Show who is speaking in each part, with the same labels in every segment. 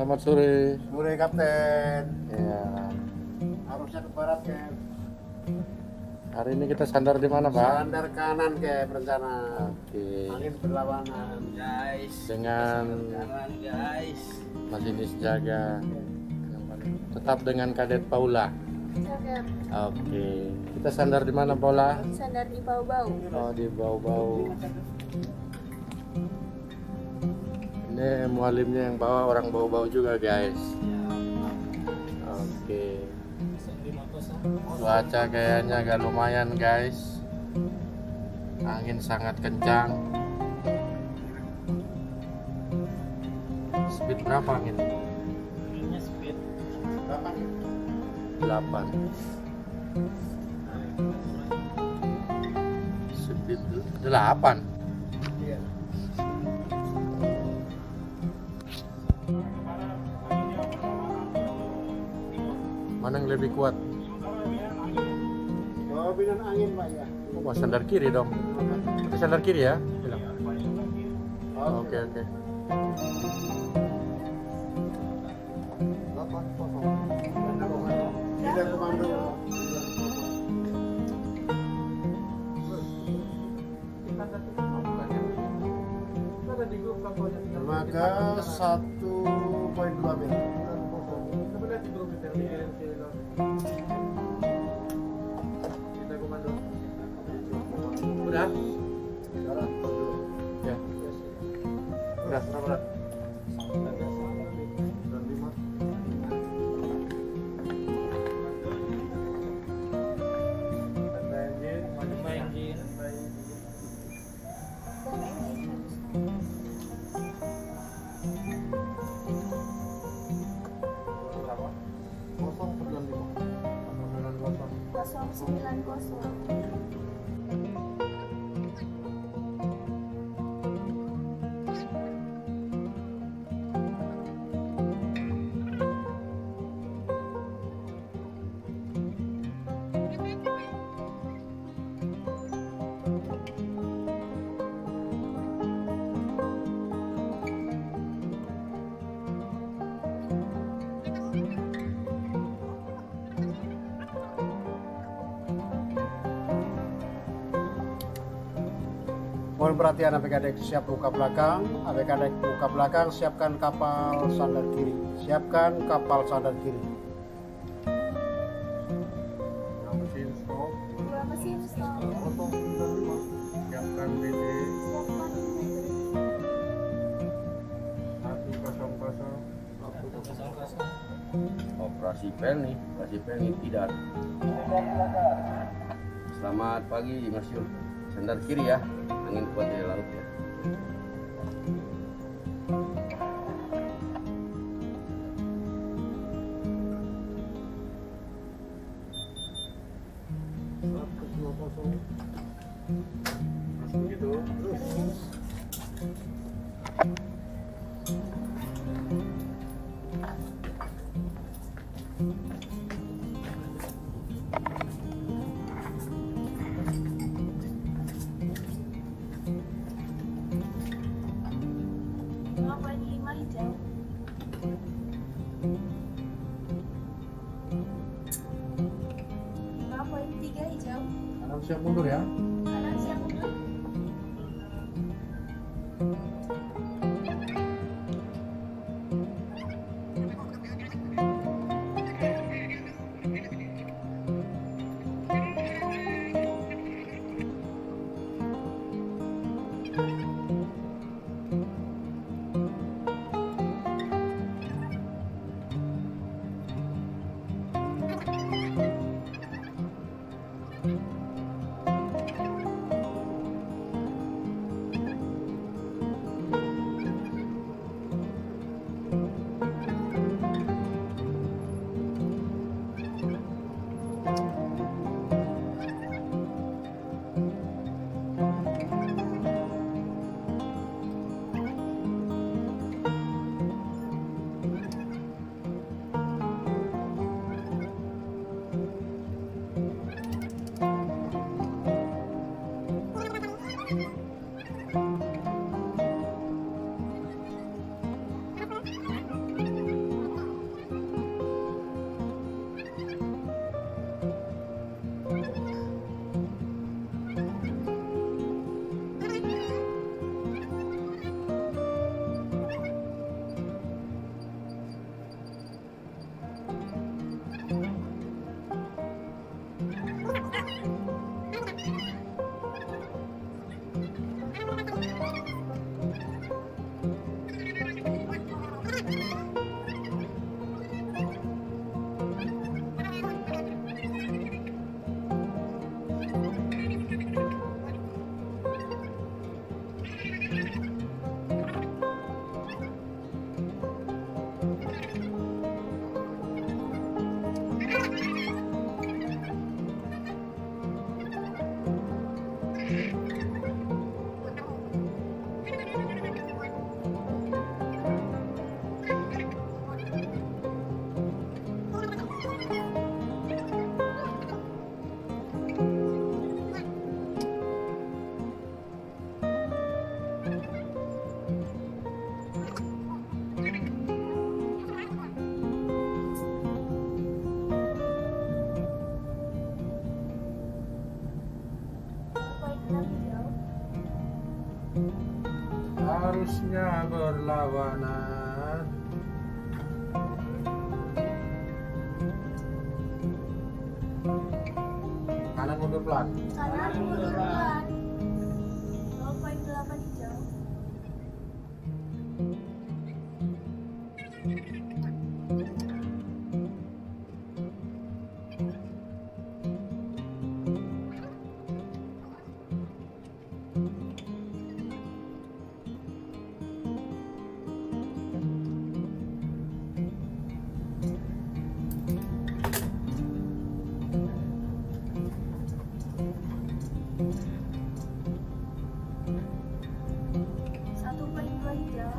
Speaker 1: selamat sore.
Speaker 2: Sore Kapten.
Speaker 1: Ya,
Speaker 2: Harusnya ke barat Cap.
Speaker 1: hari ini kita sandar di mana, Pak?
Speaker 2: Sandar kanan Cap rencana.
Speaker 1: Oke.
Speaker 2: Angin berlawanan.
Speaker 3: Guys,
Speaker 1: Dengan
Speaker 3: jalan guys.
Speaker 1: masinis jaga. Tetap dengan Kadet Paula.
Speaker 4: Sandar,
Speaker 1: Oke. Kita sandar di mana, Paula?
Speaker 4: sandar di bau-bau.
Speaker 1: Oh, di bau-bau. Ini mualimnya yang bawa orang bau-bau juga, guys. Oke. Cuaca kayaknya agak lumayan, guys. Angin sangat kencang. Speed berapa angin?
Speaker 3: Anginnya speed
Speaker 2: Berapa nih?
Speaker 1: 8. Speed 8.
Speaker 2: Iya.
Speaker 1: Mana yang lebih kuat?
Speaker 2: Dominan angin Pak ya.
Speaker 1: Oh, sandar kiri dong. Itu sandar kiri ya? Bilang. Oke, oke.
Speaker 2: Tidak komando. Dermaga 1,2 meter.
Speaker 1: Udah? Ya. Udah, berapa?
Speaker 4: Kosong 90.
Speaker 2: Mohon perhatian ABK Dek, siap buka belakang. ABK Dek buka belakang, siapkan kapal sandar kiri. Siapkan kapal sandar kiri.
Speaker 1: Mesin stop,
Speaker 4: Dua mesin stop.
Speaker 1: siapkan BD
Speaker 4: Siapkan metri.
Speaker 1: 100. Operasi pel nih, tidak. Selamat pagi Mas Yul. Sandar kiri ya, angin kuat dari laut ya. Begitu.
Speaker 4: Ngapa di 5 hijau? Ngapa di 3 hijau?
Speaker 2: Kanan siap mundur ya.
Speaker 4: Kanan siap mundur.
Speaker 1: harusnya berlawanan. Kanan mundur pelan.
Speaker 4: Kanan mundur pelan. 0,8 hijau. Satu poin dua hijau.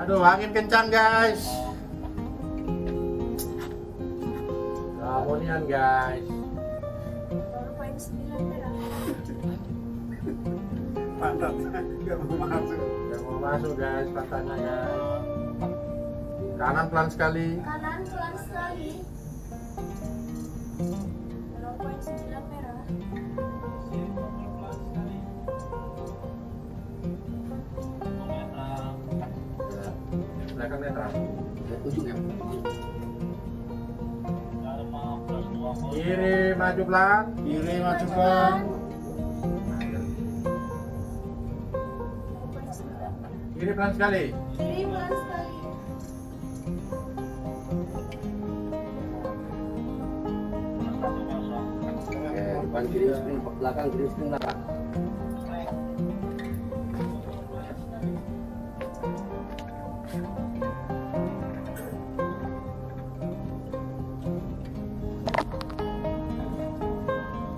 Speaker 1: Aduh, angin kencang guys. Kemunian guys.
Speaker 4: 0,9 merah.
Speaker 2: Pantatnya nggak mau masuk.
Speaker 1: Udah mau masuk guys, pantannya guys. Kanan pelan sekali.
Speaker 4: Kanan pelan sekali. 0,9 merah.
Speaker 1: Belakang netral.
Speaker 2: Ujung ya.
Speaker 1: Kiri maju pelan.
Speaker 2: Kiri maju pelan.
Speaker 4: 0,9.
Speaker 1: Kiri pelan sekali.
Speaker 4: Kiri pelan sekali.
Speaker 2: Depan kiri spring belakang, kiri spring belakang.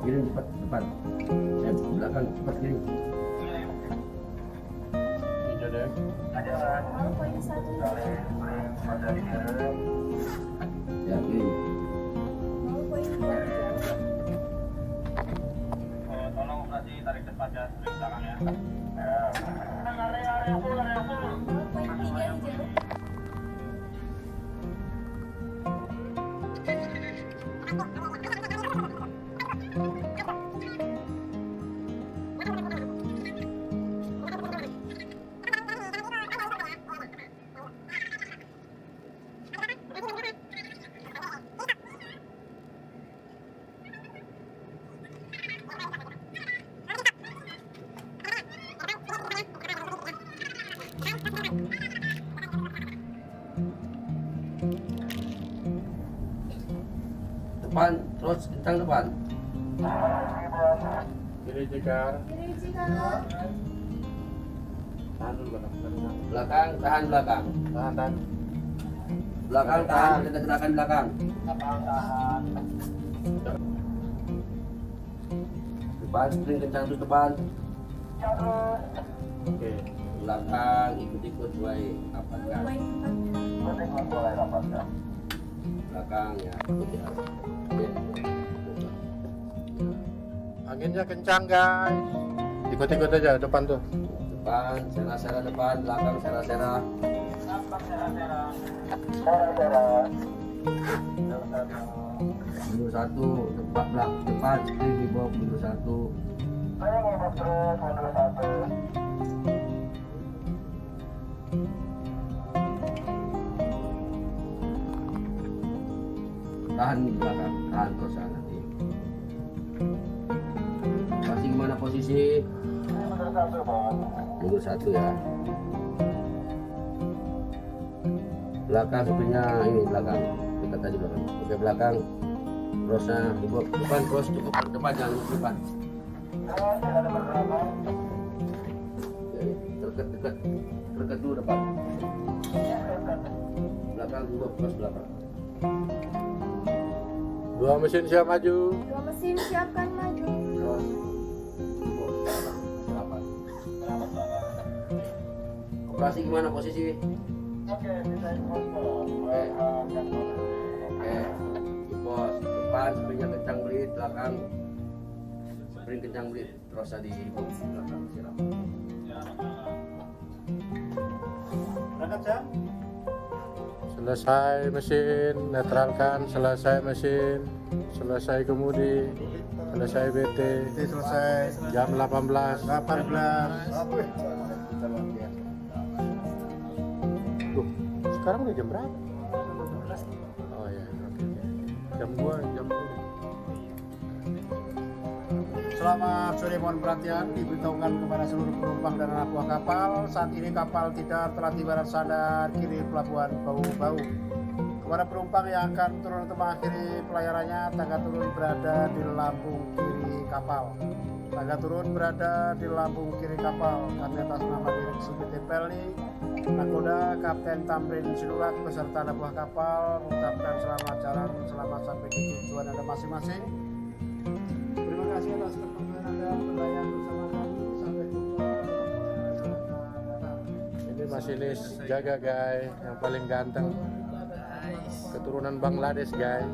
Speaker 2: Kiri cepat depan. Belakang cepat kiri.
Speaker 1: Hijau deh.
Speaker 4: 0,1 hijau.
Speaker 2: Ya kiri.
Speaker 4: 0,2 hijau.
Speaker 3: Tolong operasi tarik cepat ya, di belakang ya.
Speaker 4: 0,3 hijau.
Speaker 2: Depan terus kencang depan.
Speaker 1: Kiri jikar.
Speaker 4: Kiri kanan.
Speaker 1: Tahan dulu belakang.
Speaker 2: Belakang tahan belakang.
Speaker 1: Tahan, tahan.
Speaker 2: Belakang tahan kita gerakan belakang. Depan spring kencang terus depan.
Speaker 1: Oke.
Speaker 2: Belakang ikut-ikut mulai rapatkan.
Speaker 4: 0,4 merah.
Speaker 2: Belakang ya. Oke.
Speaker 1: Anginnya kencang guys. Ikut-ikut aja depan tuh.
Speaker 2: Depan sera-sera depan, belakang sera-sera. Mundur satu, depan spring di bawah mundur satu. Tahan di belakang, tahan terus nanti.
Speaker 5: posisi mundur 1 ya. Belakang supirnya ini belakang, dekat tadi belakang. Oke belakang, crossnya dibuat depan, cross depan jangan depan. Terdekat dulu depan. Belakang juga cross belakang.
Speaker 1: Dua mesin siap maju.
Speaker 4: Dua mesin siapkan maju.
Speaker 5: Cross. Belakang. Operasi gimana posisi? Oke, di pos depan springnya kencang belit, belakang spring kencang belit, terus di belakang siram.
Speaker 2: Berangkat jam.
Speaker 1: Selesai mesin, netralkan. Selesai mesin, selesai kemudi, selesai BT.
Speaker 2: Jadi selesai
Speaker 1: Jam 18.
Speaker 2: 18.
Speaker 1: Loh, sekarang udah jam berapa? Oh ya, oke. Jam 2, jam 2.
Speaker 2: Selamat sore, mohon perhatian diberitahukan kepada seluruh penumpang dan anak buah kapal. Saat ini kapal Tidar telah tiba dan sandar kiri pelabuhan Bau-Bau. Kepada penumpang yang akan turun untuk mengakhiri pelayarannya, tangga turun berada di lambung kiri kapal. Tangga turun berada di lambung kiri kapal. Kami atas nama Direksi PT Pelni, Nakoda, Kapten Tamrin Sinurat beserta anak buah kapal mengucapkan selamat jalan, selamat sampai di tujuan Anda masing-masing. Terima kasih atas kepercayaan Anda berlayar bersama kami. Sampai jumpa. Selamat datang.
Speaker 1: Ini masinis jaga guys, yang paling ganteng. Keturunan Bangladesh guys.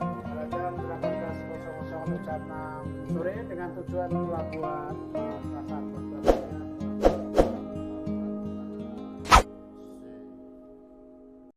Speaker 2: Pada jam 18.00 untuk jam 6 sore dengan tujuan pelabuhan Makassar.